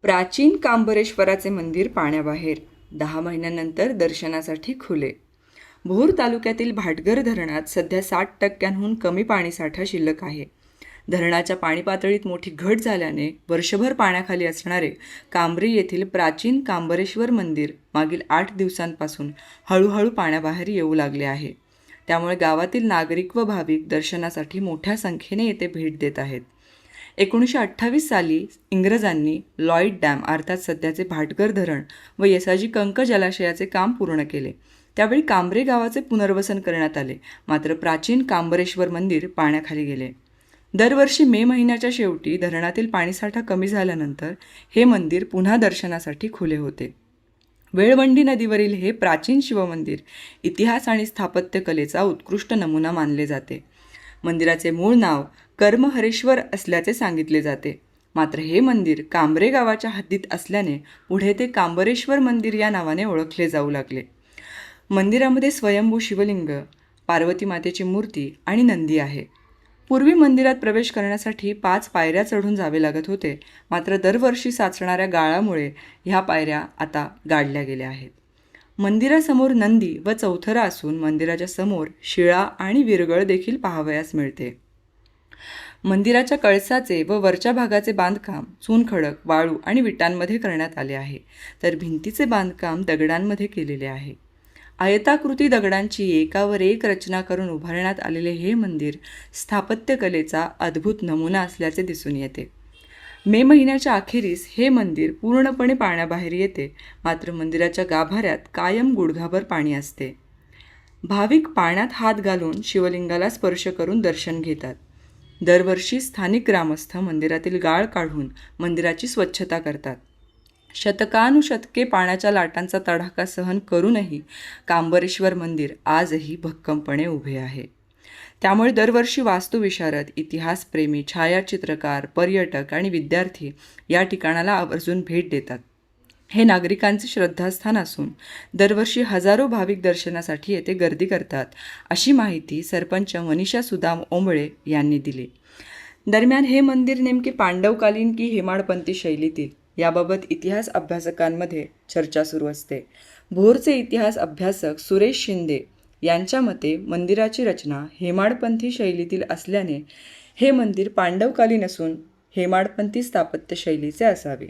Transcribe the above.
प्राचीन कांबरेश्वराचे मंदिर पाण्याबाहेर 10 महिन्यानंतर दर्शनासाठी खुले. भोर तालुक्यातील भाटघर धरणात सध्या 60% कमी पाणीसाठा शिल्लक आहे. धरणाच्या पाणी पातळीत मोठी घट झाल्याने वर्षभर पाण्याखाली असणारे कांबरी येथील प्राचीन कांबरेश्वर मंदिर मागील 8 दिवसांपासून हळूहळू पाण्याबाहेर येऊ लागले आहे. त्यामुळे गावातील नागरिक व भाविक दर्शनासाठी मोठ्या संख्येने येथे भेट देत आहेत. 1928 साली इंग्रजांनी लॉईड डॅम अर्थात सध्याचे भाटघर धरण व येसाजी कंक जलाशयाचे काम पूर्ण केले. त्यावेळी कांबरे गावाचे पुनर्वसन करण्यात आले. मात्र प्राचीन कांबरेश्वर मंदिर पाण्याखाली गेले. दरवर्षी मे महिन्याच्या शेवटी धरणातील पाणीसाठा कमी झाल्यानंतर हे मंदिर पुन्हा दर्शनासाठी खुले होते. वेळवंडी नदीवरील हे प्राचीन शिवमंदिर इतिहास आणि स्थापत्यकलेचा उत्कृष्ट नमुना मानले जाते. मंदिराचे मूळ नाव कर्महरेश्वर असल्याचे सांगितले जाते. मात्र हे मंदिर कांबरे गावाच्या हद्दीत असल्याने पुढे ते कांबरेश्वर मंदिर या नावाने ओळखले जाऊ लागले. मंदिरामध्ये स्वयंभू शिवलिंग, पार्वती मातेची मूर्ती आणि नंदी आहे. पूर्वी मंदिरात प्रवेश करण्यासाठी 5 पायऱ्या चढून जावे लागत होते. मात्र दरवर्षी साचणाऱ्या गाळामुळे ह्या पायऱ्या आता गाडल्या गेल्या आहेत. मंदिरासमोर नंदी व चौथरा असून मंदिराच्या समोर शिळा आणि विरगळ देखील पाहावयास मिळते. मंदिराच्या कळसाचे व वरच्या भागाचे बांधकाम चुनखडक, वाळू आणि विटांमध्ये करण्यात आले आहे, तर भिंतीचे बांधकाम दगडांमध्ये केलेले आहे. आयताकृती दगडांची एकावर एक रचना करून उभारण्यात आलेले हे मंदिर स्थापत्यकलेचा अद्भुत नमुना असल्याचे दिसून येते. मे महिन्याच्या अखेरीस हे मंदिर पूर्णपणे पाण्याबाहेर येते. मात्र मंदिराच्या गाभाऱ्यात कायम गुडघाभर पाणी असते. भाविक पाण्यात हात घालून शिवलिंगाला स्पर्श करून दर्शन घेतात. दरवर्षी स्थानिक ग्रामस्थ मंदिरातील गाळ काढून मंदिराची स्वच्छता करतात. शतकानुशतके पाण्याच्या लाटांचा तडाखा सहन करूनही कांबरेश्वर मंदिर आजही भक्कमपणे उभे आहे. त्यामुळे दरवर्षी वास्तुविशारद, इतिहासप्रेमी, छायाचित्रकार, पर्यटक आणि विद्यार्थी या ठिकाणाला आवर्जून भेट देतात. हे नागरिकांचे श्रद्धास्थान असून दरवर्षी हजारो भाविक दर्शनासाठी येथे गर्दी करतात, अशी माहिती सरपंच मनीषा सुदाम ओंबळे यांनी दिली. दरम्यान हे मंदिर नेमके पांडवकालीन की हेमाडपंथी शैलीतील याबाबत इतिहास अभ्यासकांमध्ये चर्चा सुरू असते. भोरचे इतिहास अभ्यासक सुरेश शिंदे यांच्या मते मंदिराची रचना हेमाडपंथी शैलीतील असल्याने हे मंदिर पांडवकालीन असून हेमाडपंथी स्थापत्य शैलीचे असावे.